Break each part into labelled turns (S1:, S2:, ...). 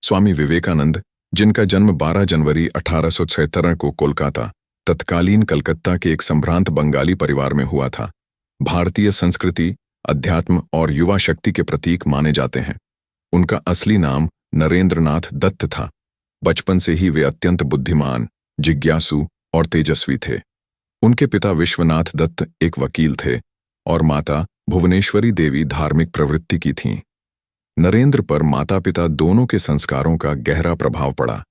S1: स्वामी विवेकानंद, जिनका जन्म 12 जनवरी 1876 को कोलकाता, तत्कालीन कलकत्ता के एक संभ्रांत बंगाली परिवार में हुआ था, भारतीय संस्कृति, अध्यात्म और युवा शक्ति के प्रतीक माने जाते हैं। उनका असली नाम नरेंद्रनाथ दत्त था। बचपन से ही वे अत्यंत बुद्धिमान, जिज्ञासु और तेजस्वी थे। उनके पिता विश्वनाथ दत्त एक वकील थे और माता भुवनेश्वरी देवी धार्मिक प्रवृत्ति की थीं। नरेंद्र पर माता पिता दोनों के संस्कारों का गहरा प्रभाव पड़ा।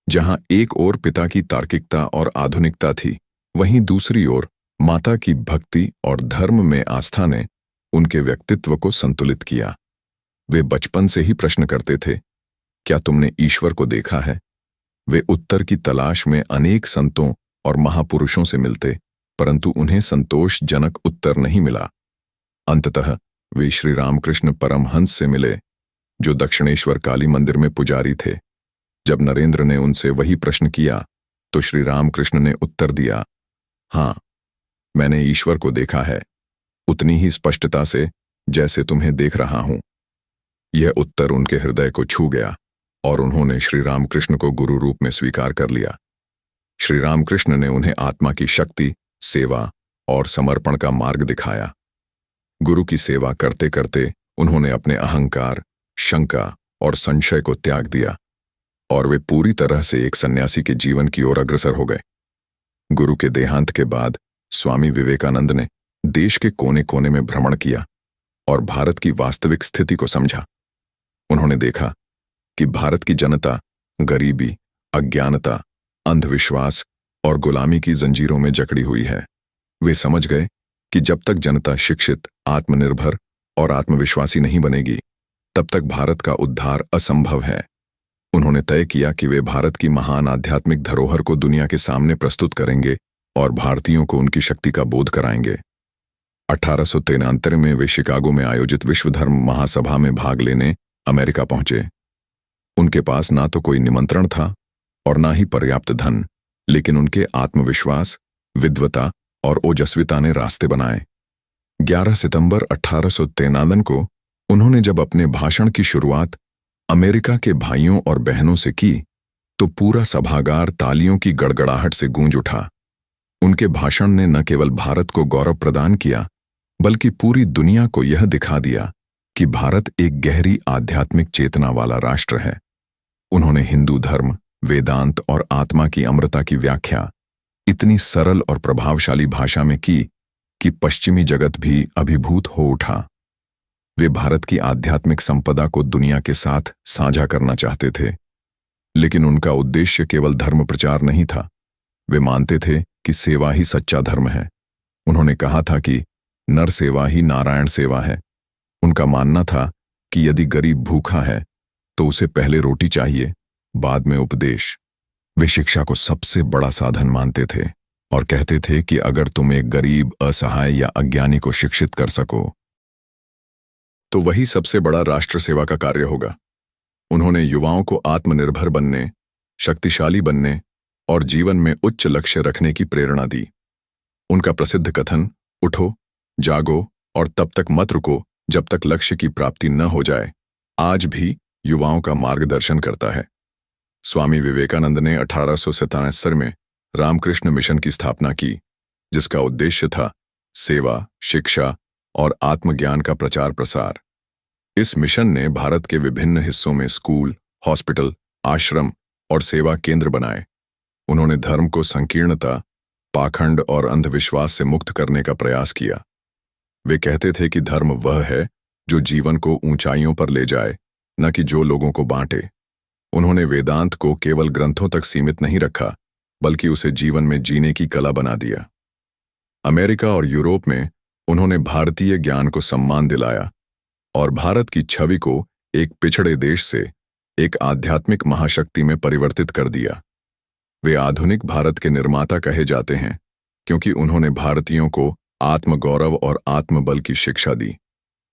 S1: जहां एक ओर पिता की तार्किकता और आधुनिकता थी, वहीं दूसरी ओर माता की भक्ति और धर्म में आस्था ने उनके व्यक्तित्व को संतुलित किया। वे बचपन से ही प्रश्न करते थे, क्या तुमने ईश्वर को देखा है? वे उत्तर की तलाश में अनेक संतों और महापुरुषों से मिलते, परंतु उन्हें संतोषजनक उत्तर नहीं मिला। अंततः वे श्री रामकृष्ण परमहंस से मिले, जो दक्षिणेश्वर काली मंदिर में पुजारी थे। जब नरेंद्र ने उनसे वही प्रश्न किया, तो श्री रामकृष्ण ने उत्तर दिया, हाँ, मैंने ईश्वर को देखा है, उतनी ही स्पष्टता से जैसे तुम्हें देख रहा हूं। यह उत्तर उनके हृदय को छू गया और उन्होंने श्री रामकृष्ण को गुरु रूप में स्वीकार कर लिया। श्री रामकृष्ण ने उन्हें आत्मा की शक्ति, सेवा और समर्पण का मार्ग दिखाया। गुरु की सेवा करते करते उन्होंने अपने अहंकार, शंका और संशय को त्याग दिया और वे पूरी तरह से एक सन्यासी के जीवन की ओर अग्रसर हो गए। गुरु के देहांत के बाद स्वामी विवेकानंद ने देश के कोने कोने में भ्रमण किया और भारत की वास्तविक स्थिति को समझा। उन्होंने देखा कि भारत की जनता गरीबी, अज्ञानता, अंधविश्वास और गुलामी की जंजीरों में जकड़ी हुई है। वे समझ गए कि जब तक जनता शिक्षित, आत्मनिर्भर और आत्मविश्वासी नहीं बनेगी, तब तक भारत का उद्धार असंभव है। उन्होंने तय किया कि वे भारत की महान आध्यात्मिक धरोहर को दुनिया के सामने प्रस्तुत करेंगे और भारतीयों को उनकी शक्ति का बोध कराएंगे। 1893 में वे शिकागो में आयोजित विश्व धर्म महासभा में भाग लेने अमेरिका पहुंचे। उनके पास ना तो कोई निमंत्रण था और ना ही पर्याप्त धन, लेकिन उनके आत्मविश्वास, विद्वता और ओजस्विता ने रास्ते बनाए। 11 सितंबर 1893 को उन्होंने जब अपने भाषण की शुरुआत अमेरिका के भाइयों और बहनों से की, तो पूरा सभागार तालियों की गड़गड़ाहट से गूंज उठा। उनके भाषण ने न केवल भारत को गौरव प्रदान किया, बल्कि पूरी दुनिया को यह दिखा दिया कि भारत एक गहरी आध्यात्मिक चेतना वाला राष्ट्र है। उन्होंने हिंदू धर्म, वेदांत और आत्मा की अमरता की व्याख्या इतनी सरल और प्रभावशाली भाषा में की कि पश्चिमी जगत भी अभिभूत हो उठा। वे भारत की आध्यात्मिक संपदा को दुनिया के साथ साझा करना चाहते थे, लेकिन उनका उद्देश्य केवल धर्म प्रचार नहीं था। वे मानते थे कि सेवा ही सच्चा धर्म है। उन्होंने कहा था कि नर सेवा ही नारायण सेवा है। उनका मानना था कि यदि गरीब भूखा है तो उसे पहले रोटी चाहिए, बाद में उपदेश। वे शिक्षा को सबसे बड़ा साधन मानते थे और कहते थे कि अगर तुम एक गरीब, असहाय या अज्ञानी को शिक्षित कर सको, तो वही सबसे बड़ा राष्ट्र सेवा का कार्य होगा। उन्होंने युवाओं को आत्मनिर्भर बनने, शक्तिशाली बनने और जीवन में उच्च लक्ष्य रखने की प्रेरणा दी। उनका प्रसिद्ध कथन, उठो, जागो और तब तक मत रुको जब तक लक्ष्य की प्राप्ति न हो जाए, आज भी युवाओं का मार्गदर्शन करता है। स्वामी विवेकानंद ने 1877 में रामकृष्ण मिशन की स्थापना की, जिसका उद्देश्य था सेवा, शिक्षा और आत्मज्ञान का प्रचार प्रसार। इस मिशन ने भारत के विभिन्न हिस्सों में स्कूल, हॉस्पिटल, आश्रम और सेवा केंद्र बनाए। उन्होंने धर्म को संकीर्णता, पाखंड और अंधविश्वास से मुक्त करने का प्रयास किया। वे कहते थे कि धर्म वह है जो जीवन को ऊंचाइयों पर ले जाए, न कि जो लोगों को बांटे। उन्होंने वेदांत को केवल ग्रंथों तक सीमित नहीं रखा, बल्कि उसे जीवन में जीने की कला बना दिया। अमेरिका और यूरोप में उन्होंने भारतीय ज्ञान को सम्मान दिलाया और भारत की छवि को एक पिछड़े देश से एक आध्यात्मिक महाशक्ति में परिवर्तित कर दिया। वे आधुनिक भारत के निर्माता कहे जाते हैं, क्योंकि उन्होंने भारतीयों को आत्मगौरव और आत्मबल की शिक्षा दी।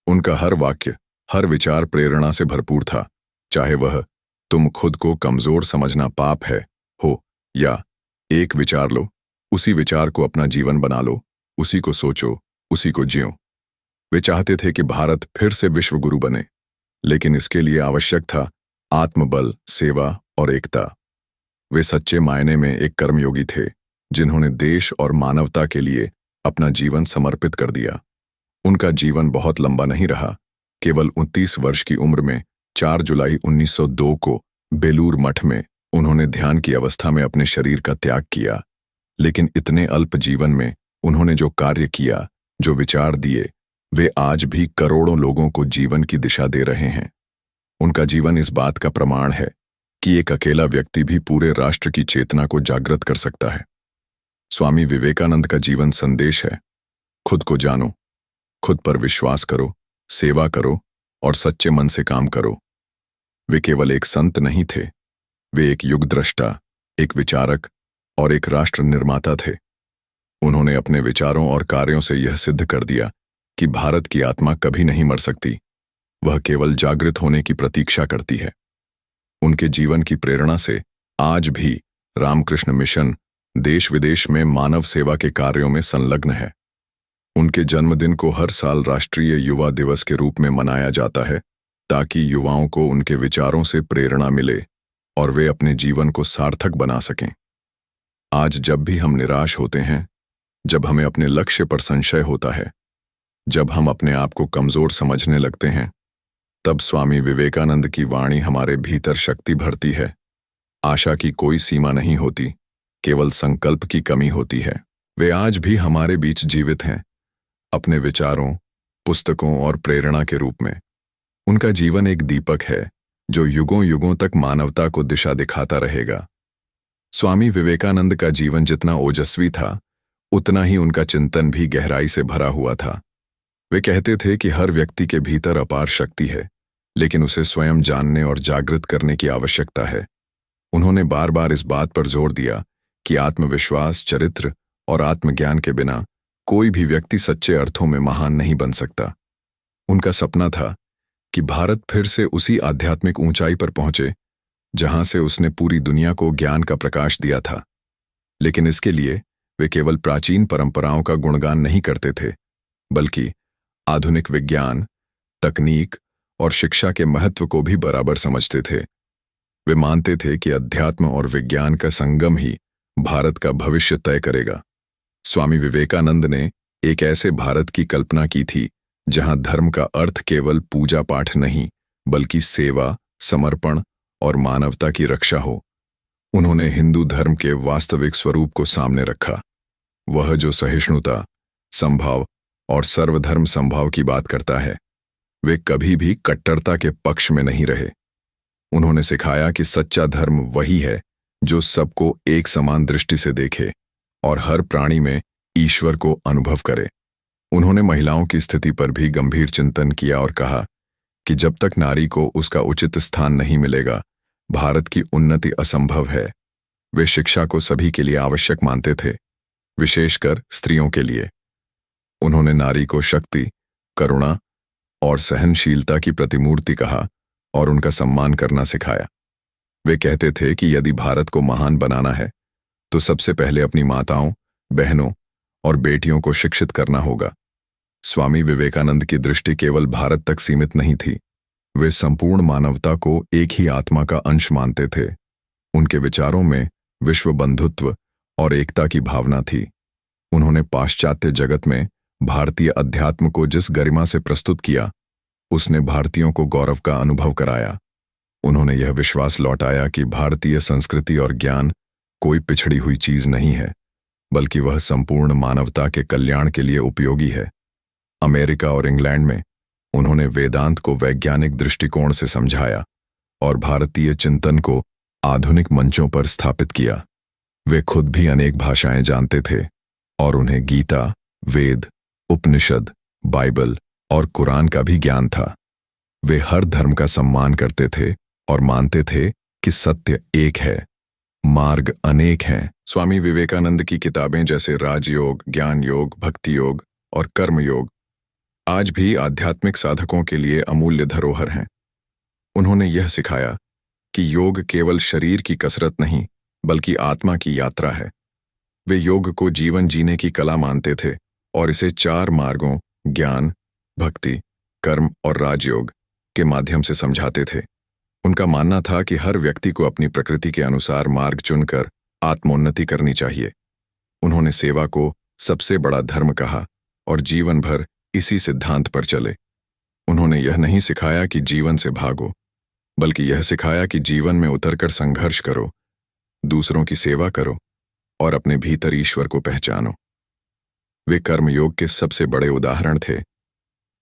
S1: उनका हर वाक्य, हर विचार प्रेरणा से भरपूर था, चाहे वह तुम खुद को कमजोर समझना पाप है हो या एक विचार लो, उसी विचार को अपना जीवन बना लो, उसी को सोचो, उसी को जियो। वे चाहते थे कि भारत फिर से विश्व गुरु बने, लेकिन इसके लिए आवश्यक था आत्मबल, सेवा और एकता। वे सच्चे मायने में एक कर्मयोगी थे, जिन्होंने देश और मानवता के लिए अपना जीवन समर्पित कर दिया। उनका जीवन बहुत लंबा नहीं रहा। केवल 29 वर्ष की उम्र में 4 जुलाई 1902 को बेलूर मठ में उन्होंने ध्यान की अवस्था में अपने शरीर का त्याग किया। लेकिन इतने अल्प जीवन में उन्होंने जो कार्य किया, जो विचार दिए, वे आज भी करोड़ों लोगों को जीवन की दिशा दे रहे हैं। उनका जीवन इस बात का प्रमाण है कि एक अकेला व्यक्ति भी पूरे राष्ट्र की चेतना को जागृत कर सकता है। स्वामी विवेकानंद का जीवन संदेश है, खुद को जानो, खुद पर विश्वास करो, सेवा करो और सच्चे मन से काम करो। वे केवल एक संत नहीं थे, वे एक युगद्रष्टा, एक विचारक और एक राष्ट्र निर्माता थे। उन्होंने अपने विचारों और कार्यों से यह सिद्ध कर दिया कि भारत की आत्मा कभी नहीं मर सकती, वह केवल जागृत होने की प्रतीक्षा करती है। उनके जीवन की प्रेरणा से आज भी रामकृष्ण मिशन देश विदेश में मानव सेवा के कार्यों में संलग्न है। उनके जन्मदिन को हर साल राष्ट्रीय युवा दिवस के रूप में मनाया जाता है, ताकि युवाओं को उनके विचारों से प्रेरणा मिले और वे अपने जीवन को सार्थक बना सकें। आज जब भी हम निराश होते हैं, जब हमें अपने लक्ष्य पर संशय होता है, जब हम अपने आप को कमजोर समझने लगते हैं, तब स्वामी विवेकानंद की वाणी हमारे भीतर शक्ति भरती है। आशा की कोई सीमा नहीं होती, केवल संकल्प की कमी होती है। वे आज भी हमारे बीच जीवित हैं, अपने विचारों, पुस्तकों और प्रेरणा के रूप में। उनका जीवन एक दीपक है जो युगों युगों तक मानवता को दिशा दिखाता रहेगा। स्वामी विवेकानंद का जीवन जितना ओजस्वी था, उतना ही उनका चिंतन भी गहराई से भरा हुआ था। वे कहते थे कि हर व्यक्ति के भीतर अपार शक्ति है, लेकिन उसे स्वयं जानने और जागृत करने की आवश्यकता है। उन्होंने बार बार इस बात पर जोर दिया कि आत्मविश्वास, चरित्र और आत्मज्ञान के बिना कोई भी व्यक्ति सच्चे अर्थों में महान नहीं बन सकता। उनका सपना था कि भारत फिर से उसी आध्यात्मिक ऊंचाई पर पहुंचे जहां से उसने पूरी दुनिया को ज्ञान का प्रकाश दिया था। लेकिन इसके लिए वे केवल प्राचीन परंपराओं का गुणगान नहीं करते थे, बल्कि आधुनिक विज्ञान, तकनीक और शिक्षा के महत्व को भी बराबर समझते थे। वे मानते थे कि अध्यात्म और विज्ञान का संगम ही भारत का भविष्य तय करेगा। स्वामी विवेकानंद ने एक ऐसे भारत की कल्पना की थी जहां धर्म का अर्थ केवल पूजा पाठ नहीं, बल्कि सेवा, समर्पण और मानवता की रक्षा हो। उन्होंने हिंदू धर्म के वास्तविक स्वरूप को सामने रखा, वह जो सहिष्णुता, संभाव और सर्वधर्म संभाव की बात करता है। वे कभी भी कट्टरता के पक्ष में नहीं रहे। उन्होंने सिखाया कि सच्चा धर्म वही है जो सबको एक समान दृष्टि से देखे और हर प्राणी में ईश्वर को अनुभव करे। उन्होंने महिलाओं की स्थिति पर भी गंभीर चिंतन किया और कहा कि जब तक नारी को उसका उचित स्थान नहीं मिलेगा, भारत की उन्नति असंभव है। वे शिक्षा को सभी के लिए आवश्यक मानते थे, विशेषकर स्त्रियों के लिए। उन्होंने नारी को शक्ति, करुणा और सहनशीलता की प्रतिमूर्ति कहा और उनका सम्मान करना सिखाया। वे कहते थे कि यदि भारत को महान बनाना है, तो सबसे पहले अपनी माताओं, बहनों और बेटियों को शिक्षित करना होगा। स्वामी विवेकानंद की दृष्टि केवल भारत तक सीमित नहीं थी, वे संपूर्ण मानवता को एक ही आत्मा का अंश मानते थे। उनके विचारों में विश्व बंधुत्व और एकता की भावना थी। उन्होंने पाश्चात्य जगत में भारतीय अध्यात्म को जिस गरिमा से प्रस्तुत किया, उसने भारतीयों को गौरव का अनुभव कराया। उन्होंने यह विश्वास लौटाया कि भारतीय संस्कृति और ज्ञान कोई पिछड़ी हुई चीज नहीं है, बल्कि वह संपूर्ण मानवता के कल्याण के लिए उपयोगी है। अमेरिका और इंग्लैंड में उन्होंने वेदांत को वैज्ञानिक दृष्टिकोण से समझाया और भारतीय चिंतन को आधुनिक मंचों पर स्थापित किया। वे खुद भी अनेक भाषाएं जानते थे और उन्हें गीता, वेद, उपनिषद, बाइबल और कुरान का भी ज्ञान था। वे हर धर्म का सम्मान करते थे और मानते थे कि सत्य एक है, मार्ग अनेक हैं। स्वामी विवेकानंद की किताबें जैसे राजयोग, ज्ञान योग, भक्ति योग और कर्म योग आज भी आध्यात्मिक साधकों के लिए अमूल्य धरोहर हैं। उन्होंने यह सिखाया कि योग केवल शरीर की कसरत नहीं, बल्कि आत्मा की यात्रा है। वे योग को जीवन जीने की कला मानते थे और इसे 4 मार्गों ज्ञान, भक्ति, कर्म और राजयोग के माध्यम से समझाते थे। उनका मानना था कि हर व्यक्ति को अपनी प्रकृति के अनुसार मार्ग चुनकर आत्मोन्नति करनी चाहिए। उन्होंने सेवा को सबसे बड़ा धर्म कहा और जीवन भर इसी सिद्धांत पर चले। उन्होंने यह नहीं सिखाया कि जीवन से भागो, बल्कि यह सिखाया कि जीवन में उतरकर संघर्ष करो, दूसरों की सेवा करो और अपने भीतर ईश्वर को पहचानो। वे कर्मयोग के सबसे बड़े उदाहरण थे,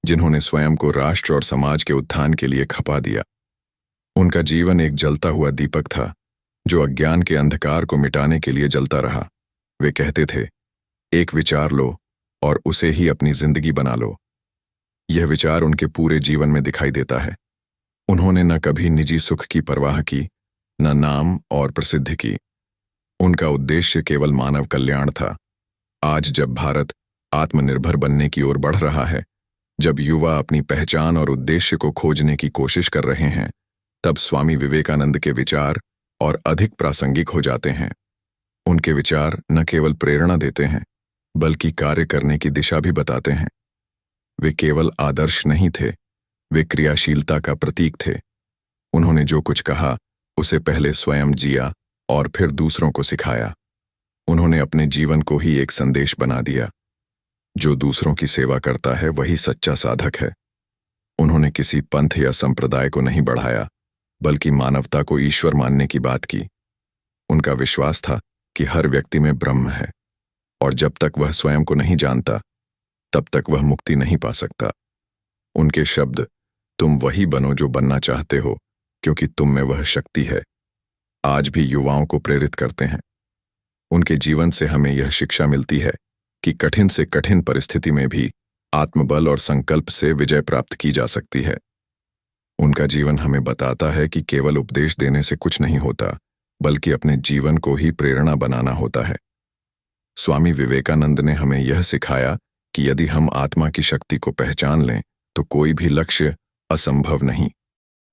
S1: जिन्होंने स्वयं को राष्ट्र और समाज के उत्थान के लिए खपा दिया। उनका जीवन एक जलता हुआ दीपक था, जो अज्ञान के अंधकार को मिटाने के लिए जलता रहा। वे कहते थे, एक विचार लो और उसे ही अपनी जिंदगी बना लो। यह विचार उनके पूरे जीवन में दिखाई देता है। उन्होंने न कभी निजी सुख की परवाह की, न नाम और प्रसिद्धि की। उनका उद्देश्य केवल मानव कल्याण था। आज जब भारत आत्मनिर्भर बनने की ओर बढ़ रहा है, जब युवा अपनी पहचान और उद्देश्य को खोजने की कोशिश कर रहे हैं, तब स्वामी विवेकानंद के विचार और अधिक प्रासंगिक हो जाते हैं। उनके विचार न केवल प्रेरणा देते हैं, बल्कि कार्य करने की दिशा भी बताते हैं। वे केवल आदर्श नहीं थे, वे क्रियाशीलता का प्रतीक थे। उन्होंने जो कुछ कहा, उसे पहले स्वयं जिया और फिर दूसरों को सिखाया। उन्होंने अपने जीवन को ही एक संदेश बना दिया। जो दूसरों की सेवा करता है वही सच्चा साधक है। उन्होंने किसी पंथ या संप्रदाय को नहीं बढ़ाया, बल्कि मानवता को ईश्वर मानने की बात की। उनका विश्वास था कि हर व्यक्ति में ब्रह्म है, और जब तक वह स्वयं को नहीं जानता, तब तक वह मुक्ति नहीं पा सकता। उनके शब्द, तुम वही बनो जो बनना चाहते हो, क्योंकि तुम में वह शक्ति है, आज भी युवाओं को प्रेरित करते हैं। उनके जीवन से हमें यह शिक्षा मिलती है कि कठिन से कठिन परिस्थिति में भी आत्मबल और संकल्प से विजय प्राप्त की जा सकती है। उनका जीवन हमें बताता है कि केवल उपदेश देने से कुछ नहीं होता, बल्कि अपने जीवन को ही प्रेरणा बनाना होता है। स्वामी विवेकानंद ने हमें यह सिखाया कि यदि हम आत्मा की शक्ति को पहचान लें, तो कोई भी लक्ष्य असंभव नहीं।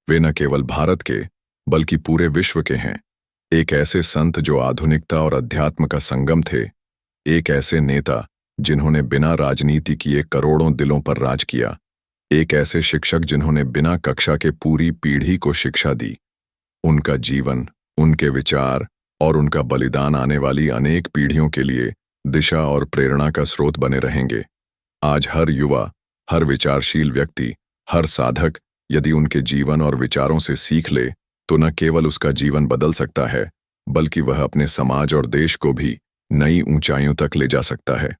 S1: वे न केवल भारत के, बल्कि पूरे विश्व के हैं। एक ऐसे संत जो आधुनिकता और अध्यात्म का संगम थे, एक ऐसे नेता जिन्होंने बिना राजनीति किए करोड़ों दिलों पर राज किया, एक ऐसे शिक्षक जिन्होंने बिना कक्षा के पूरी पीढ़ी को शिक्षा दी। उनका जीवन, उनके विचार और उनका बलिदान आने वाली अनेक पीढ़ियों के लिए दिशा और प्रेरणा का स्रोत बने रहेंगे। आज हर युवा, हर विचारशील व्यक्ति, हर साधक यदि उनके जीवन और विचारों से सीख ले, तो न केवल उसका जीवन बदल सकता है, बल्कि वह अपने समाज और देश को भी नई ऊंचाइयों तक ले जा सकता है।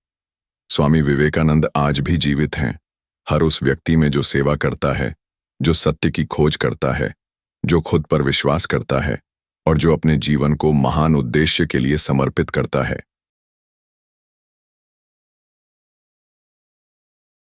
S1: स्वामी विवेकानंद आज भी जीवित हैं, हर उस व्यक्ति में जो सेवा करता है, जो सत्य की खोज करता है, जो खुद पर विश्वास करता है और जो अपने जीवन को महान उद्देश्य के लिए समर्पित करता है।